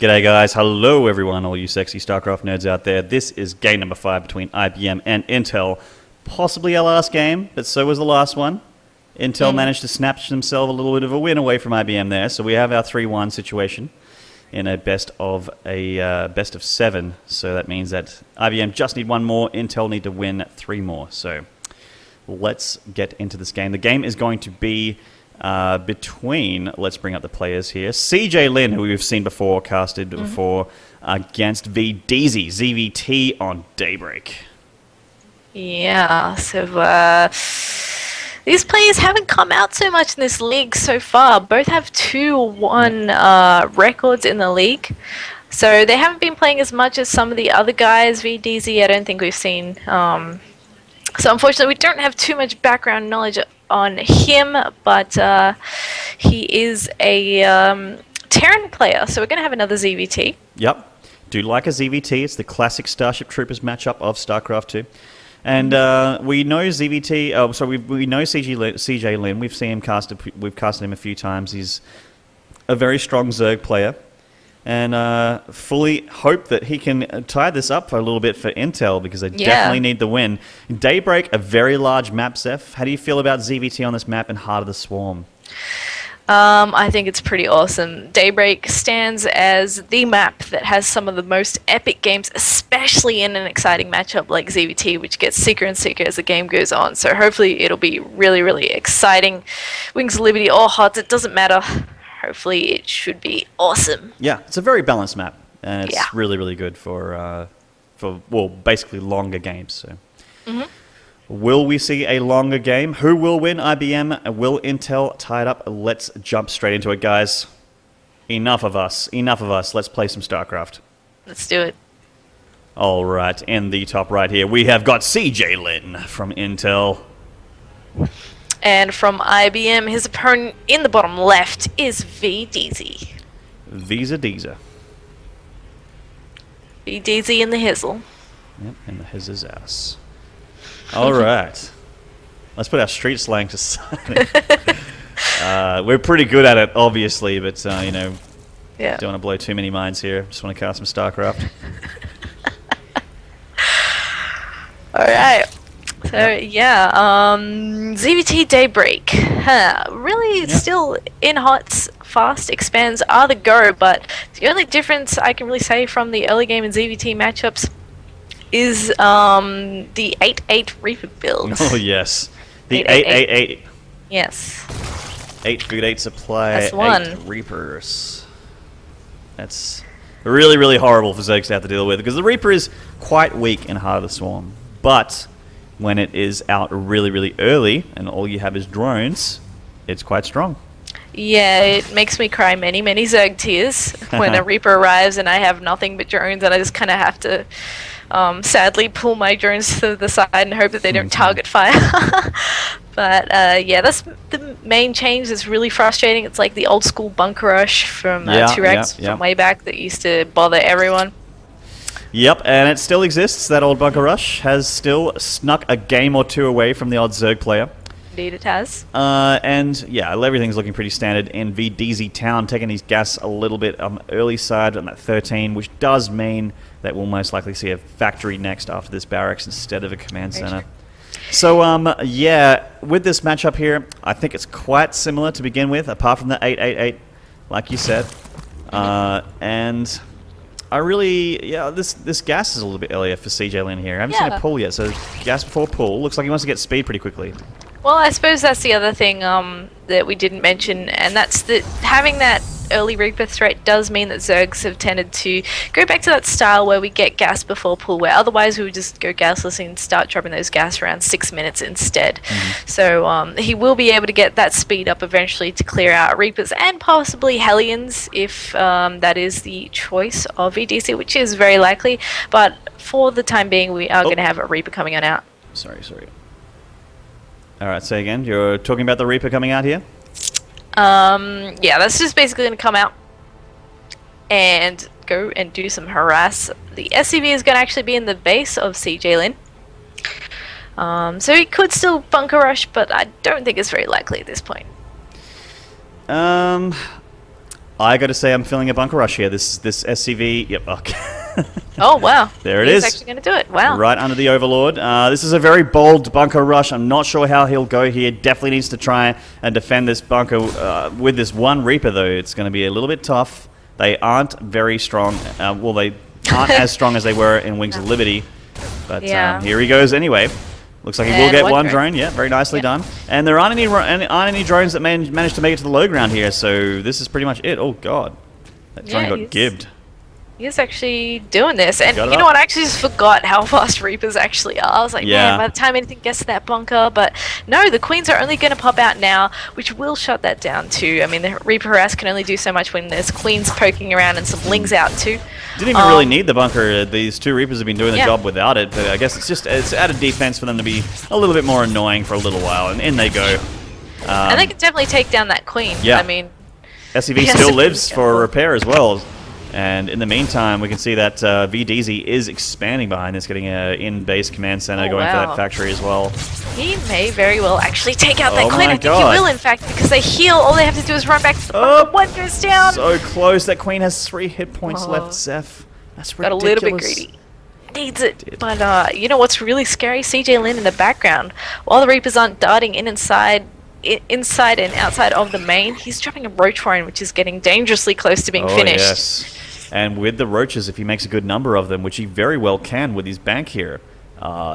G'day guys, hello everyone, all you sexy StarCraft nerds out there. This is game number 5 between IBM and Intel. Possibly our last game, but so was the last one. Intel managed to snatch themselves a little bit of a win away from IBM there, so we have our 3-1 situation in a best of 7. So that means that IBM just need 1 more, Intel need to win 3 more. So let's get into this game. The game is going to be between, let's bring up the players here, CJ Lin, who we've seen before, casted before, against VDZ, ZVT on Daybreak. Yeah, so these players haven't come out so much in this league so far. Both have 2-1 records in the league. So they haven't been playing as much as some of the other guys. VDZ, I don't think we've seen. So unfortunately, we don't have too much background knowledge on him, but he is a Terran player, so we're going to have another ZVT. Yep. Do like a ZVT. It's the classic Starship Troopers matchup of StarCraft 2. And we know ZVT, we know CJ Lin. We've seen him we've casted him a few times. He's a very strong Zerg player. And fully hope that he can tie this up for a little bit for Intel, because they definitely need the win. Daybreak, a very large map, Zepph. How do you feel about ZVT on this map in Heart of the Swarm? I think it's pretty awesome. Daybreak stands as the map that has some of the most epic games, especially in an exciting matchup like ZVT, which gets sicker and sicker as the game goes on. So hopefully it'll be really, really exciting. Wings of Liberty or HOTS, it doesn't matter. Hopefully it should be awesome. Yeah, it's a very balanced map, and it's really, really good for basically longer games. So, will we see a longer game? Who will win? IBM? Will Intel tie it up? Let's jump straight into it, guys. Enough of us. Enough of us. Let's play some StarCraft. Let's do it. All right, in the top right here, we have got CJ Lin from Intel. And from IBM, his opponent in the bottom left is VDZ. Visa. VDZ in the hizzle. Yep, in the his ass. All right. Let's put our street slang to side. We're pretty good at it, obviously, but, you know, don't want to blow too many minds here. Just want to cast some StarCraft. All right. So, ZVT Daybreak. Really still in HOTS, fast expands are the go, but the only difference I can really say from the early game in ZVT matchups is the 8-8 Reaper build. Oh, yes. The 8-8-8. Yes. 8 food, 8 supply, That's one. 8 Reapers. That's really, really horrible for Zergs to have to deal with, because the Reaper is quite weak in Heart of the Swarm. But when it is out really, really early and all you have is drones, it's quite strong. Yeah, it makes me cry many, many Zerg tears when a Reaper arrives and I have nothing but drones, and I just kind of have to sadly pull my drones to the side and hope that they don't target fire. But that's the main change that's really frustrating. It's like the old school bunker rush from 2X from way back that used to bother everyone. Yep, and it still exists. That old bunker rush has still snuck a game or two away from the odd Zerg player. Indeed it has. And yeah, everything's looking pretty standard in VDZ Town, taking his gas a little bit early side on that 13, which does mean that we'll most likely see a factory next after this barracks instead of a command center. So, with this matchup here, I think it's quite similar to begin with, apart from the 8-8-8, like you said. And I really, this gas is a little bit earlier for CJ Lin here. I haven't seen a pull yet, so gas before pull. Looks like he wants to get speed pretty quickly. Well, I suppose that's the other thing that we didn't mention, and that's that having that early Reaper threat does mean that Zergs have tended to go back to that style where we get gas before pull, where otherwise we would just go gasless and start dropping those gas around 6 minutes instead. So he will be able to get that speed up eventually to clear out Reapers and possibly Hellions if that is the choice of VDC, which is very likely. But for the time being, we are going to have a Reaper coming on out. Sorry. Alright, say again. You're talking about the Reaper coming out here? That's just basically going to come out and go and do some harass. The SCV is going to actually be in the base of CJ Lin. So he could still bunker rush, but I don't think it's very likely at this point. I got to say I'm feeling a bunker rush here. This SCV... Yep, okay. Oh, wow. There it He's is. actually going to do it. Wow. Right under the Overlord. This is a very bold bunker rush. I'm not sure how he'll go here. Definitely needs to try and defend this bunker with this one Reaper, though. It's going to be a little bit tough. They aren't very strong. Well, they aren't as strong as they were in Wings of Liberty. But here he goes anyway. Looks like he will get one drone. Yeah, very nicely done. And there aren't any drones that managed to make it to the low ground here, so this is pretty much it. Oh, God. That drone got gibbed. He's actually doing this. And you know what? I actually just forgot how fast Reapers actually are. I was like, man, by the time anything gets to that bunker. But no, the Queens are only going to pop out now, which will shut that down too. I mean, the Reaper harass can only do so much when there's Queens poking around and some Lings out too. Didn't even really need the bunker. These two Reapers have been doing the job without it. But I guess it's added defense for them to be a little bit more annoying for a little while. And in they go. And they can definitely take down that Queen. Yeah. I mean, SCV still lives for a repair as well. And in the meantime, we can see that VDZ is expanding behind this, getting an in-base command center going for that factory as well. He may very well actually take out that Queen. I think he will, in fact, because they heal. All they have to do is run back to the bunker. One goes down. So close. That Queen has 3 hit points left, Zepph. That's ridiculous. Got a little bit greedy. Needs it. But you know what's really scary? CJ Lin in the background. While the Reapers aren't darting inside and outside of the main, he's dropping a Roach Warren, which is getting dangerously close to being finished. Yes. And with the Roaches, if he makes a good number of them, which he very well can with his bank here,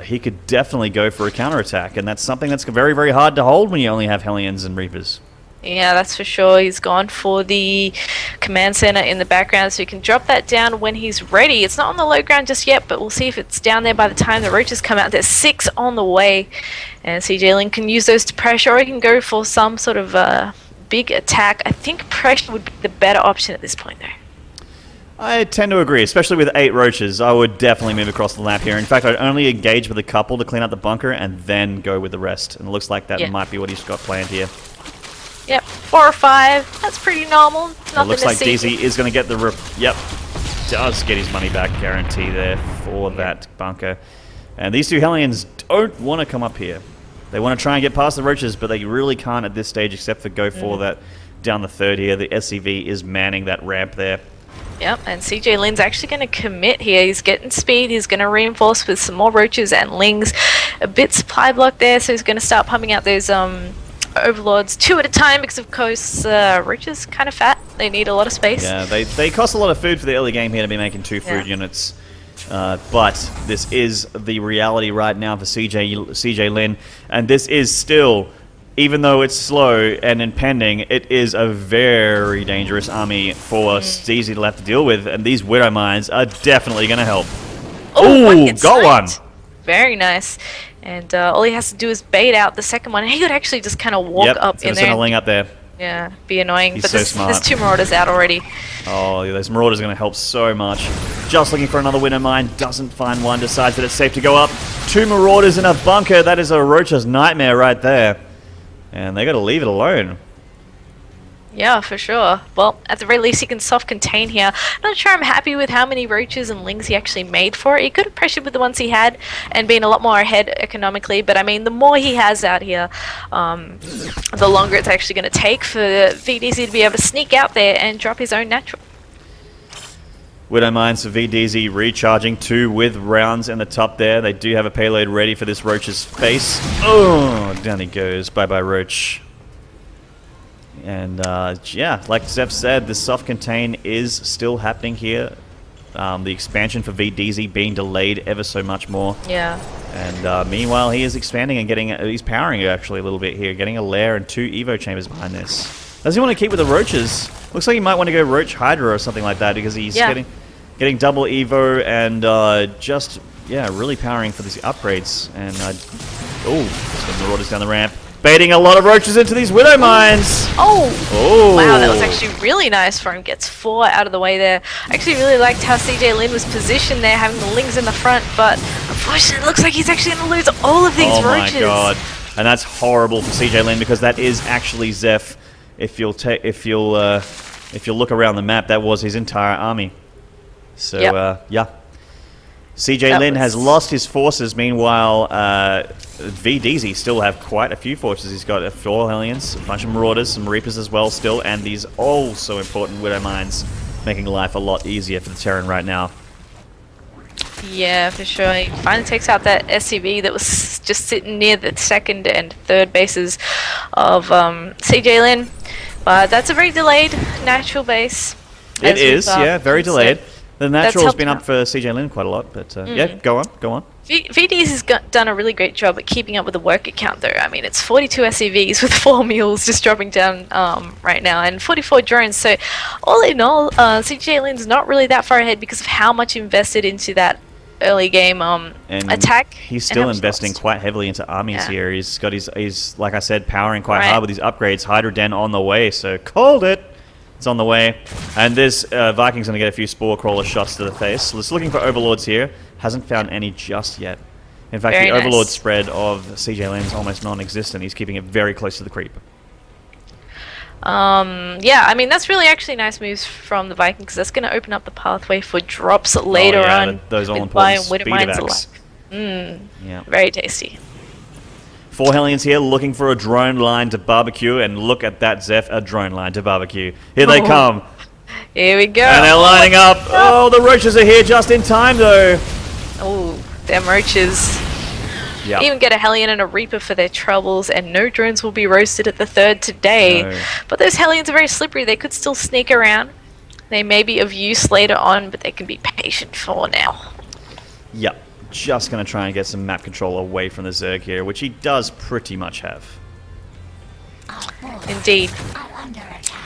he could definitely go for a counterattack, and that's something that's very, very hard to hold when you only have Hellions and Reapers. Yeah, that's for sure. He's gone for the command center in the background, so he can drop that down when he's ready. It's not on the low ground just yet, but we'll see if it's down there by the time the Roaches come out. There's 6 on the way, and CJ Lin can use those to pressure, or he can go for some sort of big attack. I think pressure would be the better option at this point, though. I tend to agree, especially with 8 Roaches. I would definitely move across the map here. In fact, I'd only engage with a couple to clean out the bunker and then go with the rest. And it looks like that might be what he's got planned here. Yep, 4 or 5. That's pretty normal. It looks like DZ is going to get the... Yep, does get his money back guarantee there for that bunker. And these two Hellions don't want to come up here. They want to try and get past the Roaches, but they really can't at this stage except for go for that down the third here. The SCV is manning that ramp there. Yep, and CJ Lin's actually going to commit here. He's getting speed. He's going to reinforce with some more Roaches and Lings. A bit supply block there, so he's going to start pumping out those Overlords 2 at a time because, of course, Roaches kind of fat. They need a lot of space. Yeah, they cost a lot of food for the early game here to be making 2 food units. But this is the reality right now for CJ Lin, and this is still... Even though it's slow and impending, it is a very dangerous army for DZ to have to deal with, and these Widow Mines are definitely going to help. Oh, got one! Very nice. And all he has to do is bait out the second one, and he could actually just kind of walk up in there. Send a Ling up there. Yeah, be annoying. He's but so smart. There's 2 Marauders out already. Oh, yeah, those Marauders are going to help so much. Just looking for another Widow Mine, doesn't find one, decides that it's safe to go up. 2 Marauders in a bunker, that is a Roach's nightmare right there. And they got to leave it alone. Yeah, for sure. Well, at the very least, he can self-contain here. Not sure I'm happy with how many Roaches and Lings he actually made for it. He could have pressured with the ones he had and been a lot more ahead economically. But, I mean, the more he has out here, the longer it's actually going to take for VDZ to be able to sneak out there and drop his own natural. Widow Mines for VDZ recharging 2 with rounds in the top there. They do have a payload ready for this Roach's face. Oh, down he goes. Bye-bye, Roach. And, yeah, like Zepph said, the soft contain is still happening here. The expansion for VDZ being delayed ever so much more. Yeah. And meanwhile, he is expanding and getting... he's powering it actually a little bit here. Getting a lair and 2 Evo chambers behind this. Does he want to keep with the Roaches? Looks like he might want to go Roach Hydra or something like that because he's getting double Evo and just, really powering for these upgrades. And, some Marauders down the ramp. Baiting a lot of Roaches into these Widow Mines. Oh, wow, that was actually really nice for him. Gets 4 out of the way there. I actually really liked how CJ Lin was positioned there, having the Lings in the front, but unfortunately it looks like he's actually going to lose all of these Roaches. Oh my god. And that's horrible for CJ Lin because that is actually Zepph. If you'll look around the map, that was his entire army. So, yeah. CJ Lin has lost his forces. Meanwhile, VDZ still have quite a few forces. He's got 4 Hellions, a bunch of Marauders, some Reapers as well still, and these so important Widow Mines, making life a lot easier for the Terran right now. Yeah, for sure. He finally takes out that SCV that was just sitting near the 2nd and 3rd bases of CJ Lin. But that's a very delayed natural base. It is, yeah, very delayed. The natural has been helped up for CJ Lin quite a lot, but yeah, go on. VD's has done a really great job at keeping up with the worker count, though. I mean, it's 42 SCVs with 4 mules just dropping down right now, and 44 drones. So, all in all, CJ Lin's not really that far ahead because of how much invested into that early game attack. He's still investing quite heavily into armies here. He's got he's like I said, powering quite hard with his upgrades. Hydra Den on the way, so called it. It's on the way. And this Viking's going to get a few Spore Crawler shots to the face. Just looking for Overlords here. Hasn't found any just yet. In fact, the Overlord spread of CJ Lin's almost non-existent. He's keeping it very close to the creep. Yeah, I mean, that's really actually nice moves from the Vikings, because that's going to open up the pathway for drops later on. Those all-important speed evacs. Yeah. Very tasty. 4 Hellions here looking for a drone line to barbecue, and look at that, Zepph, a drone line to barbecue. Here they come. Here we go. And they're lining up. Oh, the Roaches are here just in time, though. Oh, them Roaches. Yep. Even get a Hellion and a Reaper for their troubles, and no drones will be roasted at the 3rd today. No. But those Hellions are very slippery. They could still sneak around. They may be of use later on, but they can be patient for now. Yep. Just going to try and get some map control away from the Zerg here, which he does pretty much have. Indeed.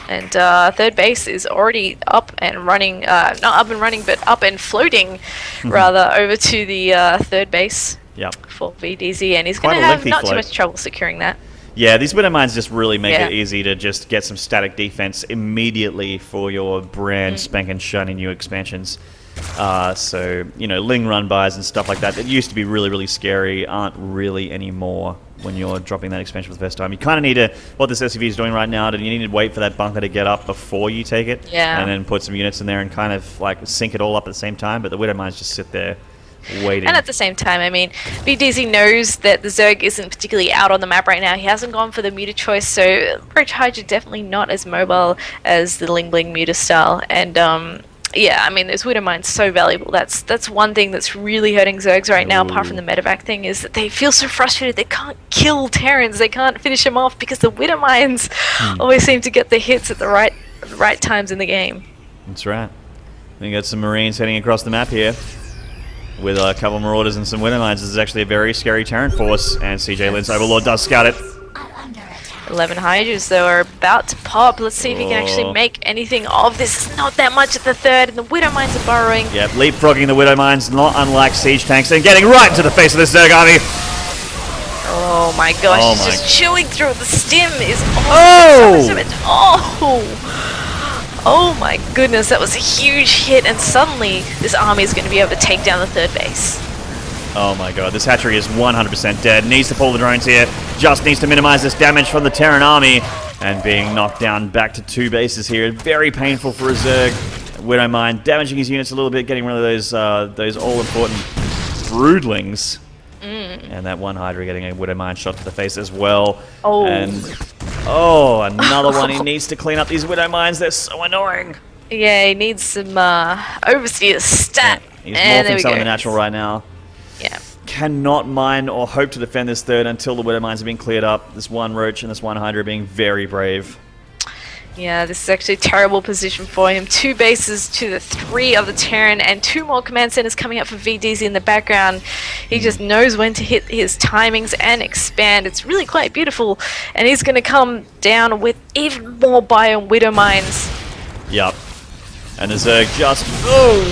And 3rd base is already up and running, not up and running, but up and floating, rather, over to the 3rd base. Yep. For VDZ, and he's going to have not too much trouble securing that. Yeah, these Widow Mines just really make it easy to just get some static defense immediately for your brand spanking shiny new expansions. So, you know, Ling run bys and stuff like that used to be really, really scary, aren't really anymore when you're dropping that expansion for the first time. You kind of need to, what this SCV is doing right now, you need to wait for that bunker to get up before you take it. Yeah. And then put some units in there and kind of like sync it all up at the same time, but the Widow Mines just sit there waiting. And at the same time, I mean, VDZ knows that the Zerg isn't particularly out on the map right now. He hasn't gone for the muta choice, so Roach Hydra definitely not as mobile as the Ling Bling muta style. And yeah, I mean, those Widow Mines so valuable. That's one thing that's really hurting Zergs right now, apart from the medevac thing, is that they feel so frustrated. They can't kill Terrans. They can't finish them off because the Widow Mines always seem to get the hits at the right times in the game. That's right. We got some Marines heading across the map here with a couple of Marauders and some Widow Mines. This is actually a very scary Terran force, and CJ Lin's Overlord does scout it. 11 Hydras, though, are about to pop. Let's see if he can actually make anything of this. It's not that much at the 3rd, and the Widow Mines are burrowing. Yep, leapfrogging the Widow Mines, not unlike siege tanks, and getting right into the face of this Zerg army. Oh my gosh, he's just chewing through it. The stim is oh my goodness, that was a huge hit, and suddenly this army is going to be able to take down the 3rd base. Oh my god, this hatchery is 100% dead. Needs to pull the drones here. Just needs to minimize this damage from the Terran army. And being knocked down back to 2 bases here. Very painful for a Zerg. Widow Mine damaging his units a little bit, getting rid of those all-important broodlings. And that one Hydra getting a Widow Mine shot to the face as well. Oh. And another one. He needs to clean up these Widow Mines. They're so annoying. Yeah, he needs some overseer stat. He's morphing something natural right now. Yeah. Cannot mine or hope to defend this 3rd until the Widow Mines have been cleared up. This one Roach and this one Hydra being very brave. Yeah, this is actually a terrible position for him. 2 bases to the 3 of the Terran, and 2 more command centers coming up for VDZ in the background. He just knows when to hit his timings and expand. It's really quite beautiful, and he's going to come down with even more Biome Widow Mines. Yup. And the Zerg just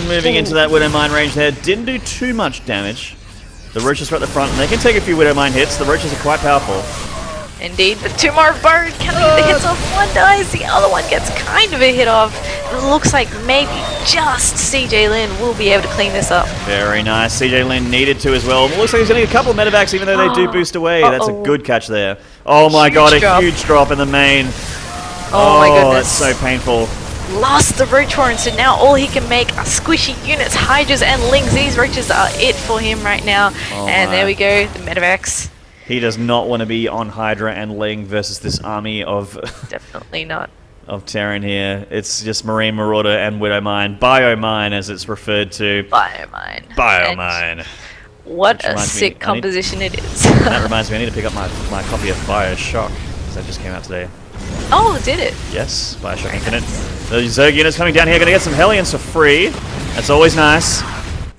moving into that Widow Mine range there. Didn't do too much damage. The Roaches are at the front, and they can take a few Widow Mine hits. The Roaches are quite powerful. Indeed, but 2 more burns. Can they get the hits off? One dies, the other one gets kind of a hit off. It looks like maybe just CJ Lin will be able to clean this up. Very nice. CJ Lin needed to as well. It looks like he's getting a couple of medevacs, even though they do boost away. That's a good catch there. Oh my god, a huge drop in the main. Oh my goodness. That's so painful. lost the Roach Warren, so now all he can make are squishy units, Hydras and Lings. These Roaches are it for him right now. There we go, the Medevacs. He does not want to be on Hydra and Ling versus this army of... Definitely not. Of Terran here. It's just Marine Marauder and Widowmine. Biomine, as it's referred to. Biomine. Biomine. What a sick composition it is. That reminds me, I need to pick up my copy of Bioshock, because that just came out today. Oh, did it? Yes, Bioshock Infinite. The Zerg units coming down here, going to get some Hellions for free. That's always nice.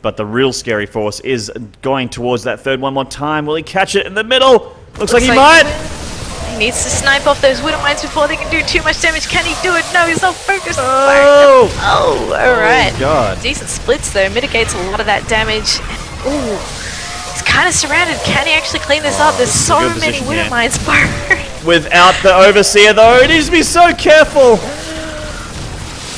But the real scary force is going towards that third one more time. Will he catch it in the middle? Looks like he might. He needs to snipe off those Widow Mines before they can do too much damage. Can he do it? No, he's not focused. Oh, alright. Oh, God. Decent splits, though. Mitigates a lot of that damage. Ooh. He's kind of surrounded. Can he actually clean this up? There's so many Widow Mines burned. Without the Overseer, though, he needs to be so careful.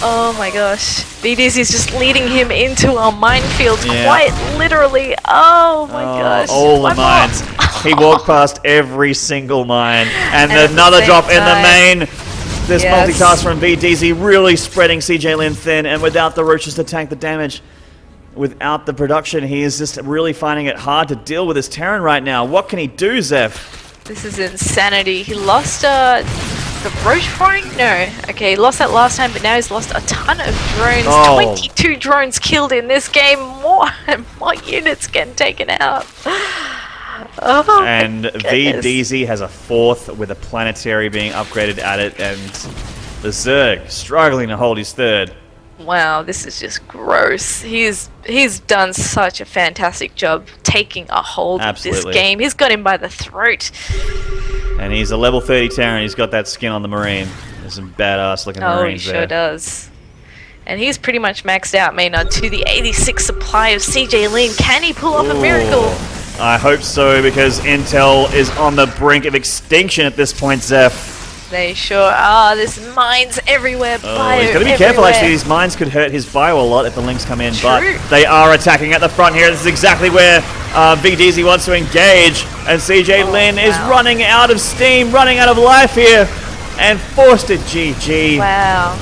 Oh my gosh. VDC is just leading him into our minefield, quite literally. Oh my gosh. All the mines. He walked past every single mine. And another drop in the main. This multitask from VDZ really spreading CJ Lin thin, and without the Roaches to tank the damage, without the production, he is just really finding it hard to deal with his Terran right now. What can he do, Zepph? This is insanity. He lost the Roach Warren? No. Okay, he lost that last time, but now he's lost a ton of drones. 22 drones killed in this game. More units getting taken out. Oh, and VDZ has a fourth with a planetary being upgraded at it, and the Zerg struggling to hold his third. Wow, this is just gross. He's done such a fantastic job taking a hold of this game. He's got him by the throat. And he's a level 30 Terran. He's got that skin on the Marine. There's some badass looking Marines there. Oh, he sure does. And he's pretty much maxed out Maynard to the 86 supply of CJ Lin. Can he pull off a miracle? I hope so, because Intel is on the brink of extinction at this point, Zepph. They sure are. There's mines everywhere. Bio he's got to be careful, actually. These mines could hurt his bio a lot if the Lings come in. True. But they are attacking at the front here. This is exactly where VDZ wants to engage. And CJ Lin is running out of steam, running out of life here. And forced it GG. Wow.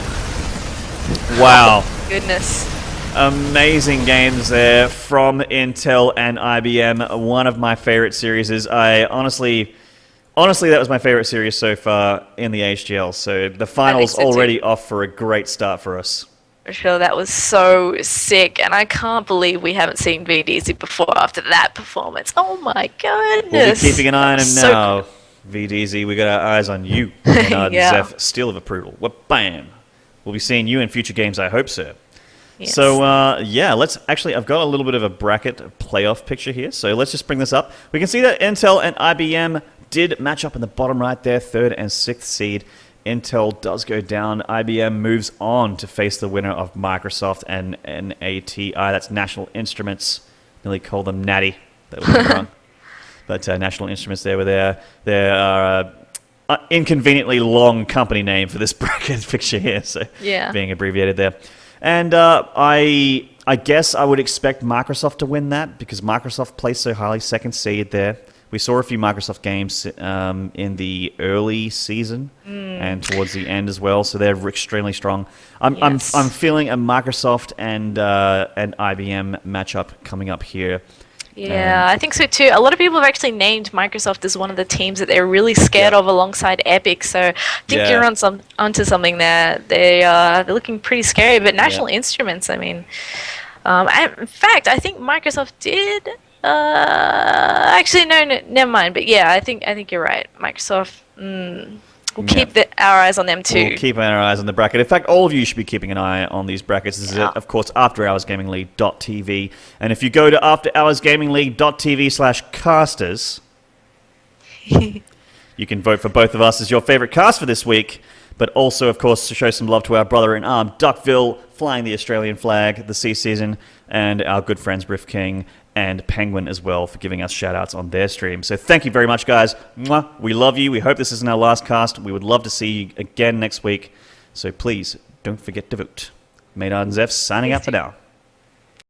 Wow. Oh, goodness. Amazing games there from Intel and IBM. One of my favorite series is Honestly, that was my favorite series so far in the AHGL, so the finals already off for a great start for us. For sure, that was so sick, and I can't believe we haven't seen VDZ before after that performance. Oh my goodness. We'll be keeping an eye on him now. VDZ, we got our eyes on you. Maynarde and Zepph, Steel of Approval. Bam! We'll be seeing you in future games, I hope, sir. Yes. So, yeah, let's actually, I've got a little bit of a bracket playoff picture here, so let's just bring this up. We can see that Intel and IBM did match up in the bottom right there, 3rd and 6th seed. Intel does go down. IBM moves on to face the winner of Microsoft and NATI. That's National Instruments. Nearly called them Natty. That would be wrong. But National Instruments, they were there. They are inconveniently long company name for this bracket picture here, so being abbreviated there. And I guess I would expect Microsoft to win that because Microsoft placed so highly, 2nd seed there. We saw a few Microsoft games in the early season and towards the end as well, so they're extremely strong. I'm feeling a Microsoft and IBM matchup coming up here. Yeah, I think so too. A lot of people have actually named Microsoft as one of the teams that they're really scared of alongside Epic. So I think you're onto something there. They're looking pretty scary. But National Instruments, I mean, in fact, I think Microsoft did. Actually, no, never mind. But yeah, I think you're right. Microsoft. We'll keep our eyes on them too. We'll keep our eyes on the bracket. In fact, all of you should be keeping an eye on these brackets. This is, of course, AfterHoursGamingLeague.tv. And if you go to AfterHoursGamingLeague.tv/casters, you can vote for both of us as your favorite cast for this week. But also, of course, to show some love to our brother-in-arms, Duckville, flying the Australian flag this season, and our good friends Briff King and Penguin as well for giving us shout-outs on their stream. So thank you very much, guys. Mwah. We love you. We hope this isn't our last cast. We would love to see you again next week. So please, don't forget to vote. Maynarde and Zepph signing out for now.